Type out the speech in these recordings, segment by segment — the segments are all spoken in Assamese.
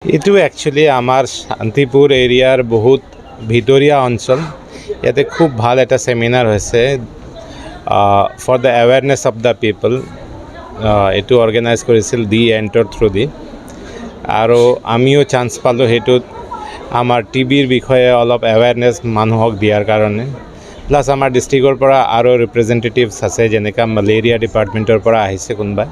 এইটো একচুয়ালি আমার শান্তিপুর এরিয়ার বহুত ভিতরিয়া অঞ্চল। ইয়াতে খুব ভাল এটা সেমিনার হয়েছে for the awareness of the people. এইটো অর্গানাইজ করেছিল দি এন্টৰ থ্ৰু দি, আৰু আমিও চান্স পালোঁ সেইটোত আমাৰ টিবিৰ বিষয়ে অলপ এৱাৰনেছ মানুহক দিয়াৰ কাৰণে। প্লাছ আমাৰ ডিষ্ট্ৰিক্টৰ পৰা আৰু ৰিপ্ৰেজেণ্টেটিভছ আছে, যেনেকৈ মেলেৰিয়া ডিপাৰ্টমেণ্টৰ পৰা আহিছে কোনোবা,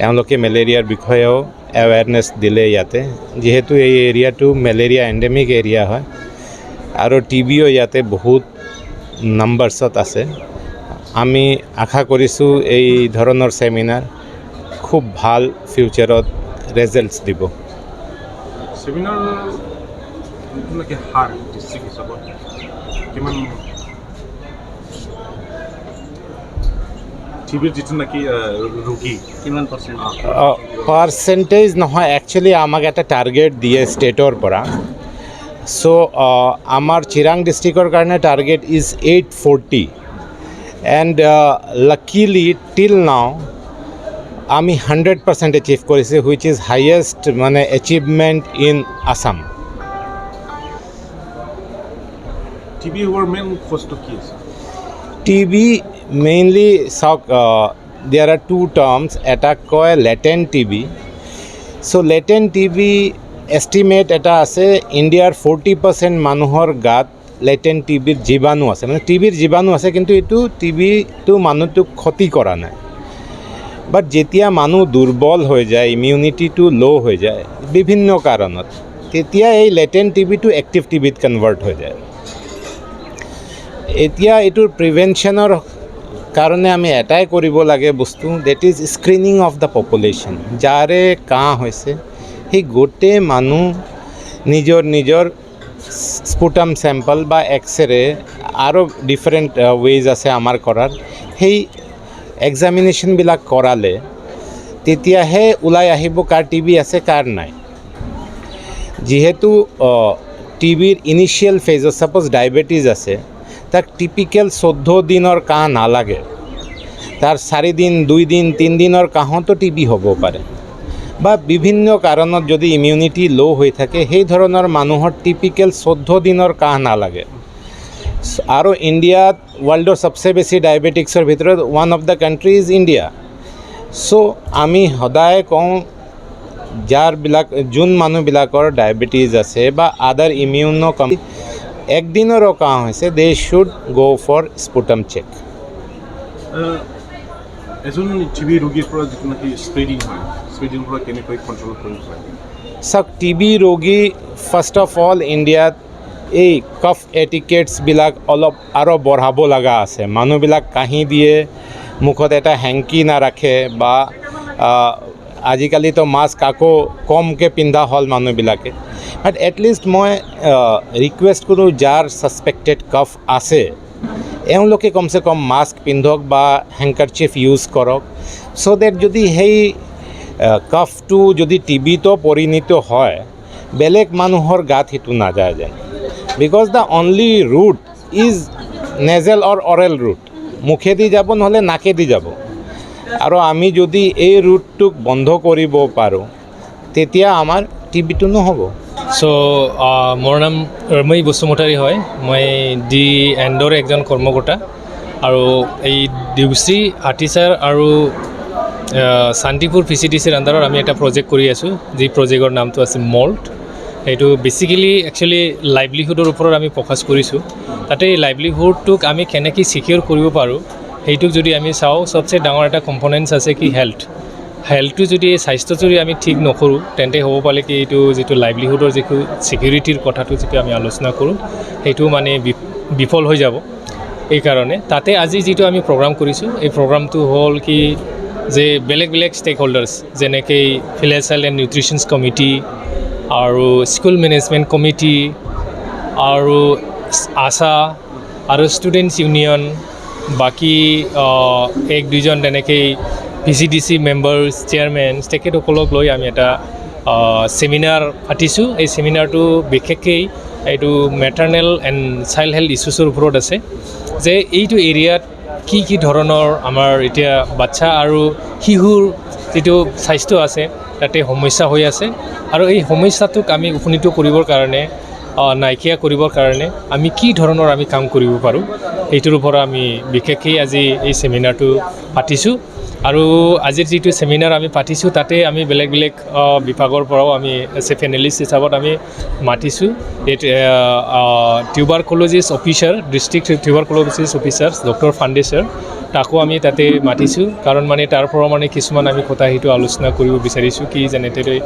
এওঁলোকে মেলেৰিয়াৰ বিষয়েও এৱাৰনেছ দিলে ইয়াতে, যিহেতু এই এৰিয়াটো মেলেৰিয়া এণ্ডেমিক এৰিয়া হয় আৰু টিবিও ইয়াতে বহুত নাম্বাৰ্ছত আছে। আমি আশা কৰিছোঁ এই ধৰণৰ সেমিনাৰ খুব ভাল ফিউচাৰত রেজাল্টস দিব। সেমিনার নাকি হার ডিস্ট্রিক্ট হিসাবত কিমান টিবির যেটো নাকি রোগী কিমান পার্সেন্টেজ নহয়, একচুয়ালি আমাক এটা টার্গেট দিয়ে স্টেটৰ পৰা। সো আমাৰ চিৰাং ডিষ্ট্ৰিক্টৰ কাৰণে target is 840 and luckily till now আমি 100% অ্যাচিভ করেছি, হুইচ ইজ হাইয়েস্ট মানে অ্যাচিভমেন্ট ইন আসাম। টিবি হোৱাৰ মেইন কষ্ট কি আছে? টিবি মেইনলি চাওক, দেয়াৰ আৰ টু টাৰ্মছ। এটা কয় লেটেণ্ট টিবি। চ' লেটেণ্ট টিবি এষ্টিমেট এটা আছে, ইণ্ডিয়াৰ 40% মানুহৰ গাত লেটেণ্ট টিবিৰ জীৱাণু আছে, মানে টিবিৰ জীৱাণু আছে, কিন্তু এইটো টিবিটো মানুহটোক ক্ষতি কৰা নাই। বাট যেতিয়া মানুহ দুৰ্বল হৈ যায়, ইমিউনিটিটো ল' হৈ যায় বিভিন্ন কাৰণত, তেতিয়া এই লেটেণ্ট টিবিটো এক্টিভ টিবিত কনভাৰ্ট হৈ যায়। এতিয়া এইটোৰ প্ৰিভেনশ্যনৰ কাৰণে আমি এটাই কৰিব লাগে বস্তু, that is screening of the population. যাৰে কাহ হৈছে সেই গোটেই মানুহ নিজৰ স্পুটাম চেম্পল বা এক্সৰে আৰু ডিফাৰেণ্ট ৱেজ আছে আমাৰ কৰাৰ, সেই এক্সামিনেশ্যনবিলাক কৰালে তেতিয়াহে ওলাই আহিব কাৰ টিবি আছে কাৰ নাই। যিহেতু টিবিৰ ইনিচিয়েল ফেজত ছাপ'জ ডায়েবেটিছ আছে, তাক টিপিকেল 14 দিনৰ কাহ নালাগে, তাৰ 4 দিন 2 দিন 3 দিনৰ কাহতো টিবি হ'ব পাৰে, বা বিভিন্ন কাৰণত যদি ইমিউনিটি ল' হৈ থাকে সেই ধৰণৰ মানুহৰ টিপিকেল 14 দিনৰ কাহ নালাগে। আৰু ইণ্ডিয়াত ৱৰ্ল্ডৰ সবচে বেছি ডায়েবেটিক্সৰ ভিতৰত one of the country is India. So' আমি সদায় কওঁ, যোন মানুহবিলাকৰ ডায়েবেটিছ আছে বা আদাৰ ইমিউনো একদিনৰো কাহ হৈছে, they should go for sputum check. এজন টিবি ৰোগীৰ পৰা যিটো নাকি স্প্ৰেডিং হয়, স্প্ৰেডিং পৰা কেনেকৈ কণ্ট্ৰল কৰিব পাৰি? চাওক, টিবি ৰোগী ফাৰ্ষ্ট অফ অল ইণ্ডিয়াত এই কফ এটিকেটছবিলাক অলপ আৰু বঢ়াব লগা আছে। মানুহবিলাক কাহি দিয়ে, মুখত এটা হেংকি নাৰাখে, বা আজিকালিতো মাস্ক আকৌ কমকৈ পিন্ধা হ'ল মানুহবিলাকে। বাট এটলিষ্ট মই ৰিকুৱেষ্ট কৰোঁ, যাৰ ছাছপেক্টেড কফ আছে এওঁলোকে কমচে কম মাস্ক পিন্ধক বা হেংকাৰচিফ ইউজ কৰক, চ' ডেট যদি সেই কফটো যদি টিবিতো পৰিণত হয়, বেলেগ মানুহৰ গাত সেইটো নাযায় যেন। Because the only route is nasal or oral route, মুখেদি যাব নহ'লে নাকেদি যাব। আৰু আমি যদি এই ৰুটটোক বন্ধ কৰিব পাৰোঁ, তেতিয়া আমাৰ টিবিটো নহ'ব। চ' মোৰ নাম ৰমৈ বসুমতাৰী হয়। মই দি এণ্ডৰ একজন কৰ্মকৰ্তা, আৰু এই দেউশ্ৰী হাতীচাৰ আৰু শান্তিপুৰ PCDCৰ আণ্ডাৰত আমি এটা প্ৰজেক্ট কৰি আছোঁ, যি প্ৰজেক্টৰ নামটো আছে মল্ট। এইটো বেচিকেলি একচুৱেলি লাইভলিহুডৰ ওপৰত আমি ফ'কাছ কৰিছোঁ। তাতে এই লাইভলিহুডটোক আমি কেনেকৈ ছিকিউৰ কৰিব পাৰোঁ সেইটোক যদি আমি চাওঁ, চবচে ডাঙৰ এটা কম্পনেণ্টছ আছে কি হেল্থটো যদি স্বাস্থ্য যদি আমি ঠিক নকৰোঁ, তেন্তে হ'ব পাৰে কি এইটো যিটো লাইভলিহুডৰ যিটো ছিকিউৰিটিৰ কথাটো যেতিয়া আমি আলোচনা কৰোঁ, সেইটো মানে বিফল হৈ যাব। এইকাৰণে তাতে আজি যিটো আমি প্ৰগ্ৰাম কৰিছোঁ, এই প্ৰগ্ৰামটো হ'ল কি যে বেলেগ ষ্টেক হোল্ডাৰ্ছ, যেনেকৈ ভিলেজ হেল্থ এণ্ড নিউট্ৰিশ্যনছ কমিটি আৰু স্কুল মেনেজমেণ্ট কমিটি আৰু আশা আৰু ষ্টুডেণ্টছ ইউনিয়ন, বাকী 1-2জন তেনেকৈ PCDC মেম্বাৰ্ছ, চেয়াৰমেন, তেখেতসকলক লৈ আমি এটা ছেমিনাৰ পাতিছোঁ। এই ছেমিনাৰটো বিশেষকৈ এইটো মেটাৰ্নেল এণ্ড চাইল্ড হেল্থ ইছ্যুছৰ ওপৰত আছে, যে এইটো এৰিয়াত কি ধৰণৰ আমাৰ এতিয়া বাচ্চা আৰু শিশুৰ যিটো স্বাস্থ্য আছে তাতে সমস্যা হৈ আছে আৰু এই সমস্যাটোক আমি উপনীত কৰিবৰ কাৰণে নাইকিয়া কৰিবৰ কাৰণে আমি কি ধৰণৰ আমি কাম কৰিব পাৰোঁ এইটোৰ ওপৰত আমি বিশেষকৈ আজি এই চেমিনাৰটো পাতিছোঁ আৰু আজিৰ যিটো চেমিনাৰ আমি পাতিছোঁ তাতে আমি বেলেগ বেলেগ বিভাগৰ পৰাও আমি এজ এ পেনেলিষ্ট হিচাপত আমি মাতিছোঁ এই টিউবাৰকুলোজিছ অফিচাৰ ডিষ্ট্ৰিক্ট টিউবাৰকুলোজিছ অফিচাৰ ডক্টৰ ফাণ্ডেশ্বৰ তাকো আমি তাতে মাতিছোঁ কাৰণ মানে তাৰ পৰা মানে কিছুমান আমি কথা সেইটো আলোচনা কৰিব বিচাৰিছোঁ কি যেনেদৰে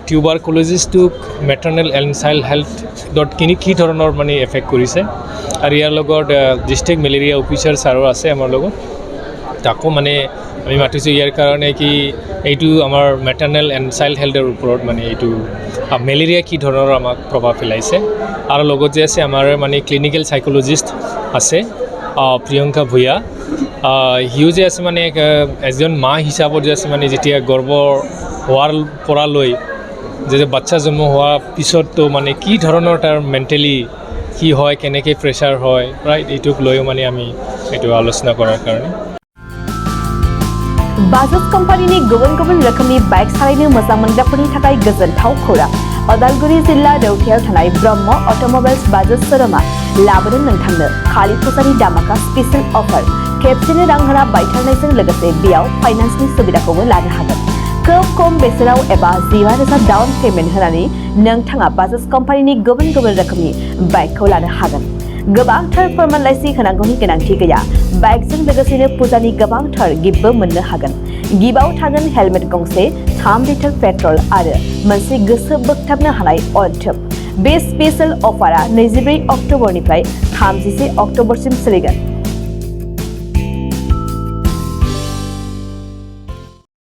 টিউবাৰকুলোজিছটোক মেটাৰ্নেল এণ্ড চাইল্ড হেল্থত কি ধৰণৰ মানে এফেক্ট কৰিছে আৰু ইয়াৰ লগত ডিষ্ট্ৰিক্ট মেলেৰিয়া অফিচাৰ ছাৰো আছে আমাৰ লগত তাকো মানে আমি মাতিছোঁ ইয়াৰ কাৰণে কি এইটো আমাৰ মেটাৰ্নেল এণ্ড চাইল্ড হেল্থৰ ওপৰত মানে এইটো মেলেৰিয়া কি ধৰণৰ আমাক প্ৰভাৱ পেলাইছে আৰু লগত যে আছে আমাৰ মানে ক্লিনিকেল চাইক'লজিষ্ট আছে প্ৰিয়ংকা ভূঞা সিও যে আছে মানে এজন মা হিচাপত যে আছে মানে যেতিয়া গৰ্ভ হোৱাৰ পৰা লৈ যে বাচ্চা জন্ম হোৱাৰ পিছততো মানে কি ধৰণৰ তাৰ মেণ্টেলি কি হয় কেনেকৈ প্ৰেছাৰ হয় ৰাইট এইটোক লৈও মানে আমি এইটো আলোচনা কৰাৰ কাৰণে बाजाज कम्पानीनि गुबुन गुबुन रोखोमनि बाइक सालायनो मोजां मोनग्राफोरनि थाखाय गोजोनथाव खौरां अदालगुरि जिल्ला रौतायाव थानाय ब्रह्म अट'मबाइल्स बाजाज शोरूमा लाबोदों नोंथांनो खालि फुजानि दामाका स्पेशल अफार खेबसेनो रां होना बायथारनायजों लोगोसे बेयाव फाइनान्सनि सुबिदाखौबो लानो हागोन खोब खम बेसेनाव एबा 15,000 डाउन पेमेन्ट होनानै नोंथाङा बाजाज कम्पानीनि गुबुन गुबुन रोखोमनि बाइकखौ लानो हागोन गोबांथार फोरमानलाइसि होनांगौनि गोनांथि गैया बाइकजों लोगोसेनो फुजानि गोबांथार गिफ्टबो मोननो हागोन गिफ्टआव थागोन हेलमेट गंसे 3 लिटार पेट्रल आरो मोनसे गोसो बोगथाबनो हानाय अनथोब बे स्पेशल अफारा 24 अक्ट'बरनिफ्राय 31 अक्ट'बरसिम सोलिगोन